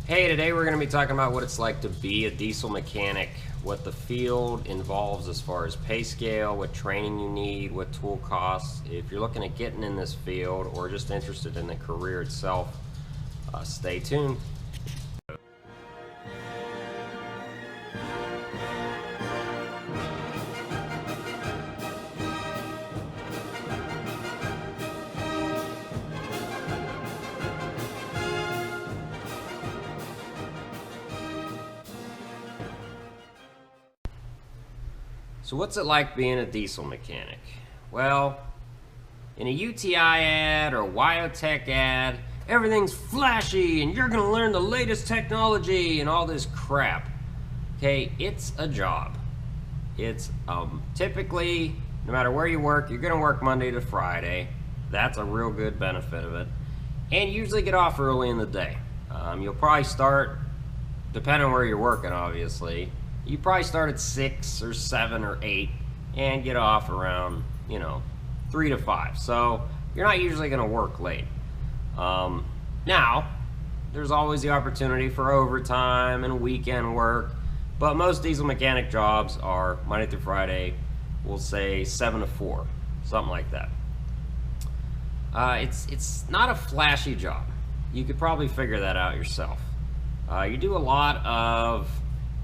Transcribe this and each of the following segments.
Hey, today we're going to be talking about what it's like to be a diesel mechanic, what the field involves as far as pay scale, what training you need, what tool costs. If you're looking at getting in this field or just interested in the career itself, stay tuned. So what's it like being a diesel mechanic? Well, in a UTI ad or Wyotech ad, everything's flashy and you're gonna learn the latest technology and all this crap. Okay, it's a job. It's typically, no matter where you work, you're gonna work Monday to Friday. That's a real good benefit of it. And you usually get off early in the day. You'll probably start, depending on where you're working obviously, you probably start at 6 or 7 or 8 and get off around, 3 to 5. So you're not usually going to work late. Now, there's always the opportunity for overtime and weekend work, but most diesel mechanic jobs are Monday through Friday, we'll say 7 to 4, something like that. It's not a flashy job. You could probably figure that out yourself. You do a lot of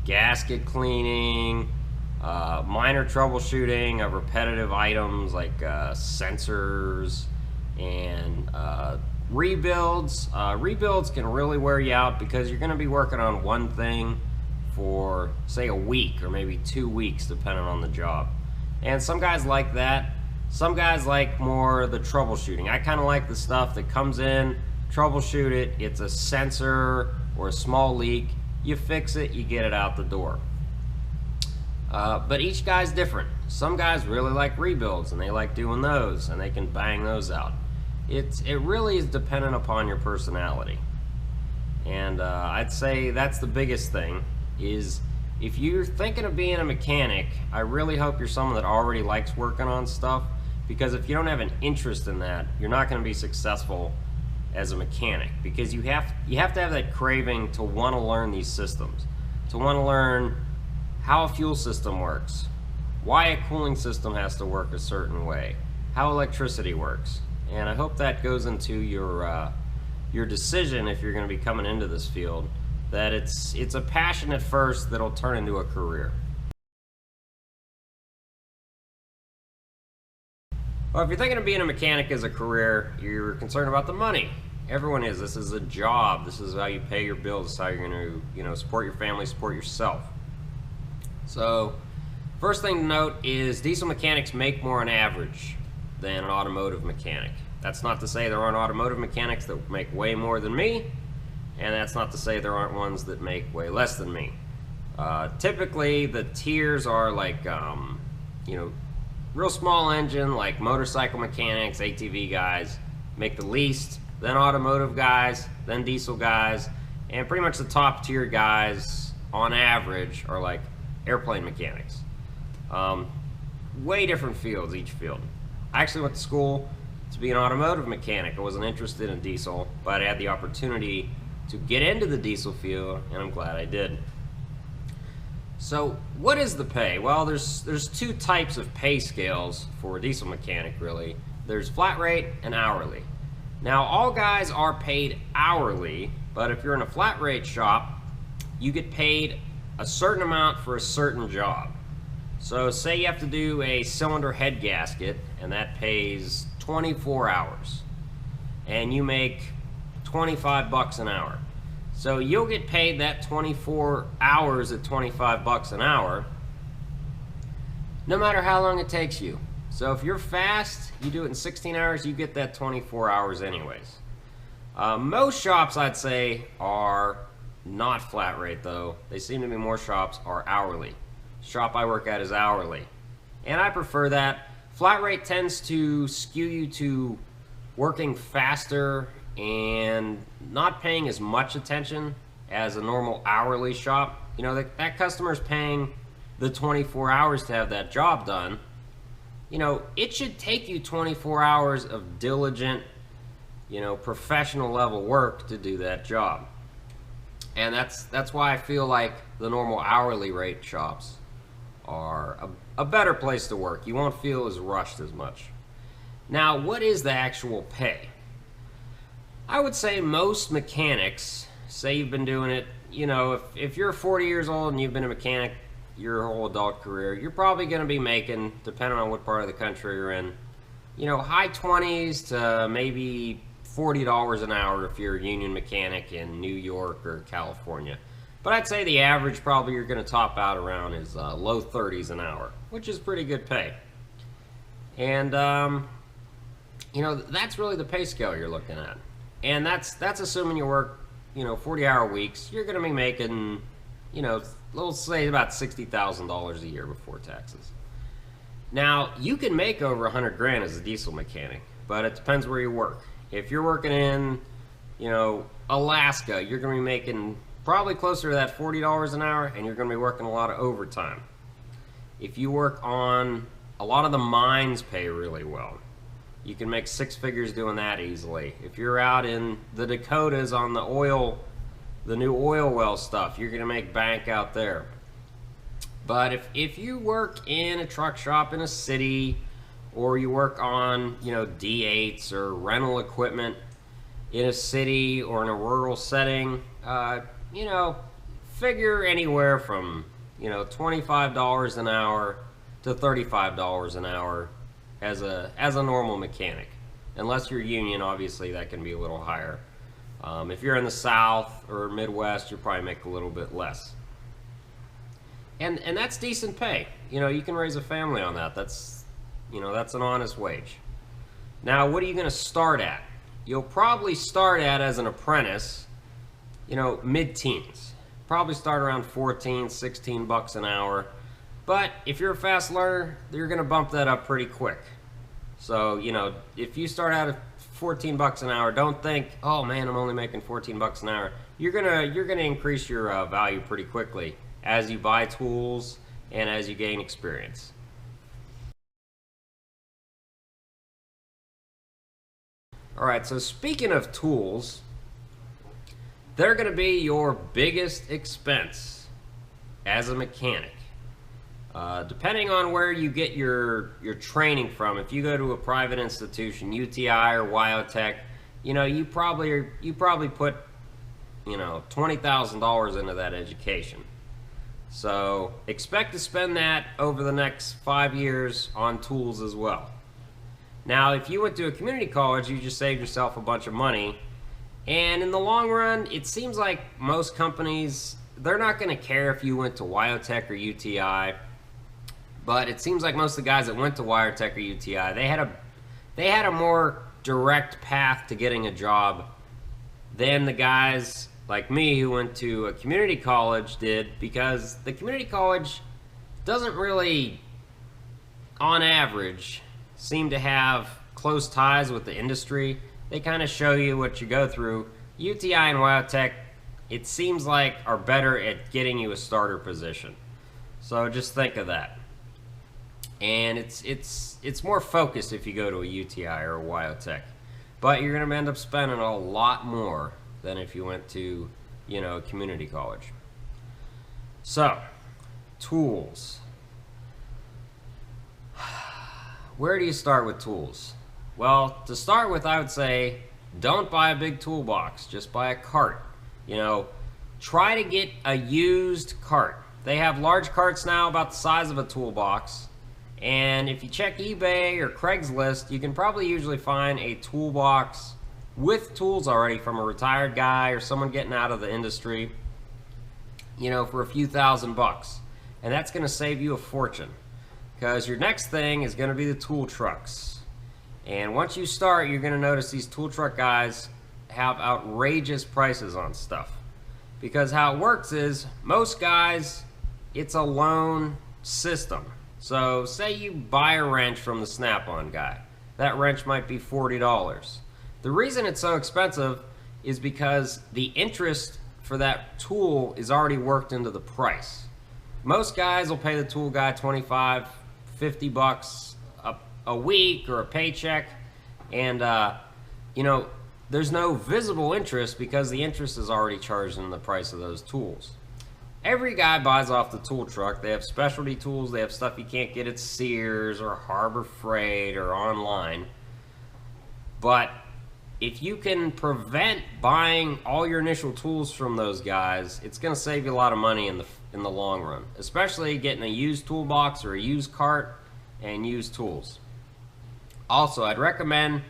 gasket cleaning, minor troubleshooting of repetitive items like sensors and rebuilds. Rebuilds can really wear you out because you're going to be working on one thing for, say, a week or maybe 2 weeks depending on the job. And some guys like that. Some guys like more the troubleshooting. I kind of like the stuff that comes in, troubleshoot it, it's a sensor or a small leak, you fix it, you get it out the door. But each guy's different. Some guys really like rebuilds and they like doing those and they can bang those out. It really is dependent upon your personality. And I'd say that's the biggest thing is if you're thinking of being a mechanic, I really hope you're someone that already likes working on stuff, because if you don't have an interest in that, you're not going to be successful as a mechanic, because you have to have that craving to want to learn these systems, to want to learn how a fuel system works, why a cooling system has to work a certain way, how electricity works. And I hope that goes into your decision if you're going to be coming into this field, that it's a passion at first that'll turn into a career. Well, if you're thinking of being a mechanic as a career, you're concerned about the money. Everyone is. This is a job. This is how you pay your bills. This is how you're going to, support your family, support yourself. So, first thing to note is diesel mechanics make more on average than an automotive mechanic. That's not to say there aren't automotive mechanics that make way more than me, and that's not to say there aren't ones that make way less than me. Typically, the tiers are like, real small engine, like motorcycle mechanics, ATV guys, make the least, then automotive guys, then diesel guys, and pretty much the top tier guys, on average, are like airplane mechanics. Way different fields, each field. I actually went to school to be an automotive mechanic. I wasn't interested in diesel, but I had the opportunity to get into the diesel field, and I'm glad I did. So what is the pay? Well, there's two types of pay scales for a diesel mechanic, really. There's flat rate and hourly. Now, all guys are paid hourly, but if you're in a flat rate shop, you get paid a certain amount for a certain job. So say you have to do a cylinder head gasket, and that pays 24 hours, and you make 25 bucks an hour. So you'll get paid that 24 hours at 25 bucks an hour, no matter how long it takes you. So if you're fast, you do it in 16 hours, you get that 24 hours anyways. Most shops, I'd say, are not flat rate though. They seem to be more shops are hourly. Shop I work at is hourly, and I prefer that. Flat rate tends to skew you to working faster and not paying as much attention as a normal hourly shop. That customer's paying the 24 hours to have that job done. It should take you 24 hours of diligent, professional level work to do that job. And that's why I feel like the normal hourly rate shops are a better place to work. You won't feel as rushed as much. Now, what is the actual pay? I would say most mechanics, say you've been doing it, you know, if you're 40 years old and you've been a mechanic your whole adult career, you're probably going to be making, depending on what part of the country you're in, you know, high 20s to maybe $40 an hour if you're a union mechanic in New York or California. But I'd say the average probably you're going to top out around is low 30s an hour, which is pretty good pay. And, you know, that's really the pay scale you're looking at. And that's assuming you work, you know, 40-hour weeks. You're going to be making, you know, let's say about $60,000 a year before taxes. Now, you can make over 100 grand as a diesel mechanic, but it depends where you work. If you're working in, you know, Alaska, you're going to be making probably closer to that $40 an hour, and you're going to be working a lot of overtime. If you work on, a lot of the mines pay really well. You can make six figures doing that easily. If you're out in the Dakotas on the oil, the new oil well stuff, you're going to make bank out there. But if you work in a truck shop in a city, or you work on, you know, D8s or rental equipment in a city or in a rural setting, you know, figure anywhere from, you know, $25 an hour to $35 an hour as a normal mechanic. Unless you're union, obviously that can be a little higher. If you're in the South or Midwest, you'll probably make a little bit less. And that's decent pay. You know, you can raise a family on that. That's, you know, that's an honest wage. Now, what are you going to start at? You'll probably start at, as an apprentice, you know, mid-teens. Probably start around 14, 16 bucks an hour. But if you're a fast learner, you're going to bump that up pretty quick. So, you know, if you start out at 14 bucks an hour, don't think, oh man, I'm only making 14 bucks an hour. You're gonna increase your value pretty quickly as you buy tools and as you gain experience. All right, so speaking of tools, they're going to be your biggest expense as a mechanic. Depending on where you get your training from, if you go to a private institution, UTI or Wyotech, you know, you probably put, you know, $20,000 into that education. So expect to spend that over the next 5 years on tools as well. Now, if you went to a community college, you just saved yourself a bunch of money. And in the long run, it seems like most companies, they're not going to care if you went to Wyotech or UTI. But it seems like most of the guys that went to Wyotech or UTI, they had a more direct path to getting a job than the guys like me who went to a community college did, because the community college doesn't really, on average, seem to have close ties with the industry. They kind of show you what you go through. UTI and Wyotech, it seems like, are better at getting you a starter position. So just think of that. And it's more focused if you go to a UTI or a Wyotech. But you're going to end up spending a lot more than if you went to, you know, a community college. So, tools. Where do you start with tools? Well, to start with, I would say don't buy a big toolbox. Just buy a cart. You know, try to get a used cart. They have large carts now about the size of a toolbox. And if you check eBay or Craigslist, you can probably usually find a toolbox with tools already from a retired guy or someone getting out of the industry, you know, for a few $1,000s. And that's going to save you a fortune, because your next thing is going to be the tool trucks. And once you start, you're going to notice these tool truck guys have outrageous prices on stuff. Because how it works is, most guys, it's a loan system. So say you buy a wrench from the Snap-on guy. That wrench might be $40. The reason it's so expensive is because the interest for that tool is already worked into the price. Most guys will pay the tool guy 25, 50 bucks a week or a paycheck, and you know, there's no visible interest because the interest is already charged in the price of those tools. Every guy buys off the tool truck. They have specialty tools. They have stuff you can't get at Sears or Harbor Freight or online. But if you can prevent buying all your initial tools from those guys, it's going to save you a lot of money in the long run, especially getting a used toolbox or a used cart and used tools. Also, I'd recommend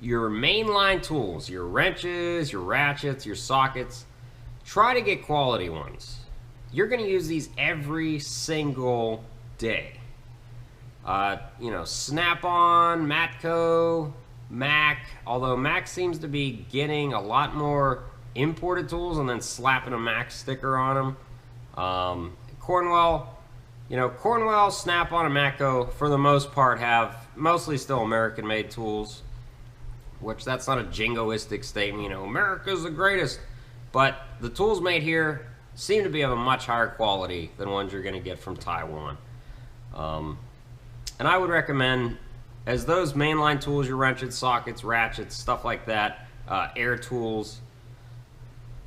your mainline tools, your wrenches, your ratchets, your sockets. Try to get quality ones. You're going to use these every single day. Snap-on, Matco, Mac, although Mac seems to be getting a lot more imported tools and then slapping a Mac sticker on them. Cornwell, Snap-on, and Matco, for the most part, have mostly still American-made tools, which that's not a jingoistic statement, America's the greatest. But the tools made here seem to be of a much higher quality than ones you're going to get from Taiwan. And I would recommend, as those mainline tools, your wrenches, sockets, ratchets, stuff like that, air tools,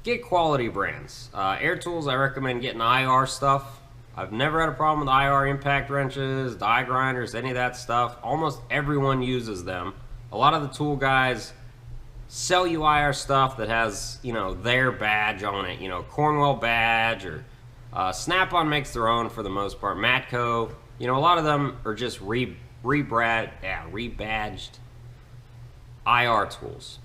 get quality brands. Air tools, I recommend getting IR stuff. I've never had a problem with IR impact wrenches, die grinders, any of that stuff. Almost everyone uses them. A lot of the tool guys sell you IR stuff that has, their badge on it, Cornwell badge, or Snap-on makes their own for the most part. Matco, a lot of them are just rebadged IR tools.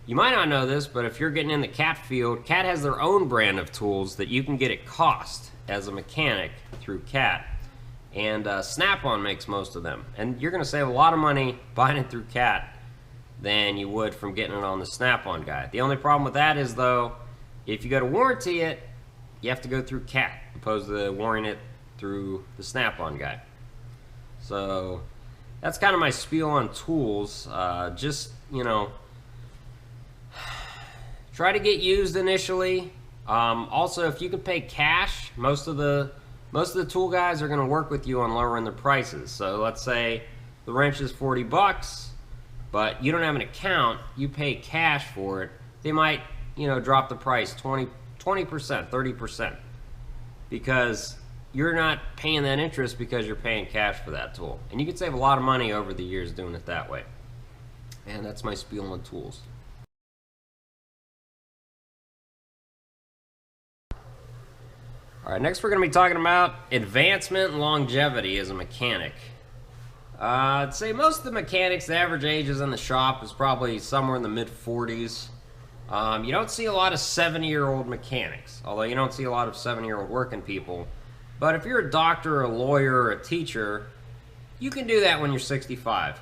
You might not know this, but if you're getting in the CAT field, CAT has their own brand of tools that you can get at cost as a mechanic through CAT. And Snap-on makes most of them. And you're going to save a lot of money buying it through CAT than you would from getting it on the Snap-on guy. The only problem with that is, though, if you go to warranty it, you have to go through CAT opposed to warranting it through the Snap-on guy. So that's kind of my spiel on tools. Try to get used initially. Also, if you can pay cash, most of the tool guys are going to work with you on lowering their prices. So let's say the wrench is $40, but you don't have an account, you pay cash for it, they might, drop the price 20%, 30%, because you're not paying that interest because you're paying cash for that tool. And you can save a lot of money over the years doing it that way. And that's my spiel on tools. All right, next we're going to be talking about advancement and longevity as a mechanic. I'd say most of the mechanics, the average ages in the shop is probably somewhere in the mid-40s. You don't see a lot of 70-year-old mechanics, although you don't see a lot of 70-year-old working people. But if you're a doctor, or a lawyer, or a teacher, you can do that when you're 65.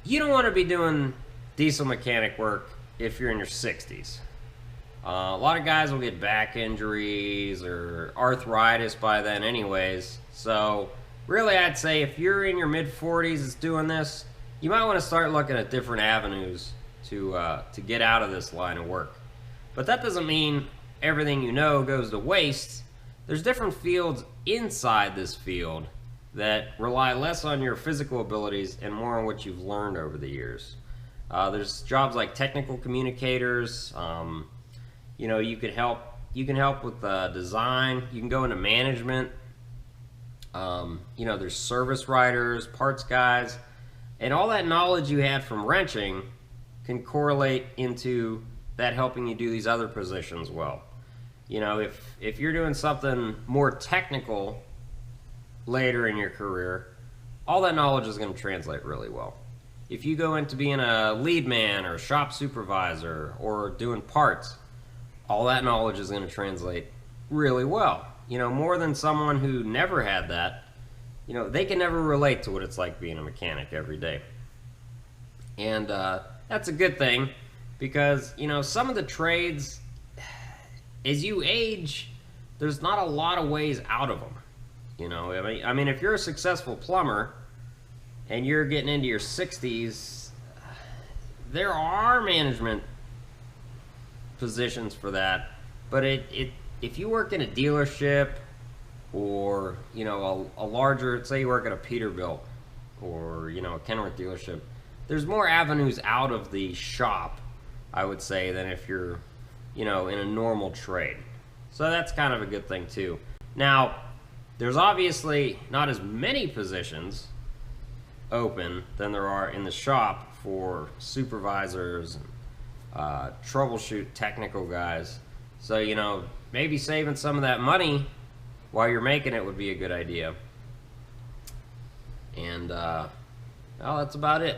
You don't want to be doing diesel mechanic work if you're in your 60s. A lot of guys will get back injuries or arthritis by then anyways. So really, I'd say if you're in your mid-40s that's doing this, you might want to start looking at different avenues to get out of this line of work. But that doesn't mean everything you know goes to waste. There's different fields inside this field that rely less on your physical abilities and more on what you've learned over the years. There's jobs like technical communicators. You can help with design. You can go into management. There's service writers, parts guys, and all that knowledge you had from wrenching can correlate into that helping you do these other positions well. If you're doing something more technical later in your career, all that knowledge is going to translate really well. If you go into being a lead man or a shop supervisor or doing parts, all that knowledge is going to translate really well. More than someone who never had that. They can never relate to what it's like being a mechanic every day. And that's a good thing because, some of the trades, as you age, there's not a lot of ways out of them. If you're a successful plumber and you're getting into your 60s, there are management positions for that, but if you work in a dealership or a larger, say you work at a Peterbilt or a Kenworth dealership, there's more avenues out of the shop, I would say, than if you're, in a normal trade. So that's kind of a good thing too. Now, there's obviously not as many positions open than there are in the shop for supervisors and troubleshoot technical guys. So, maybe saving some of that money while you're making it would be a good idea. And, well, that's about it.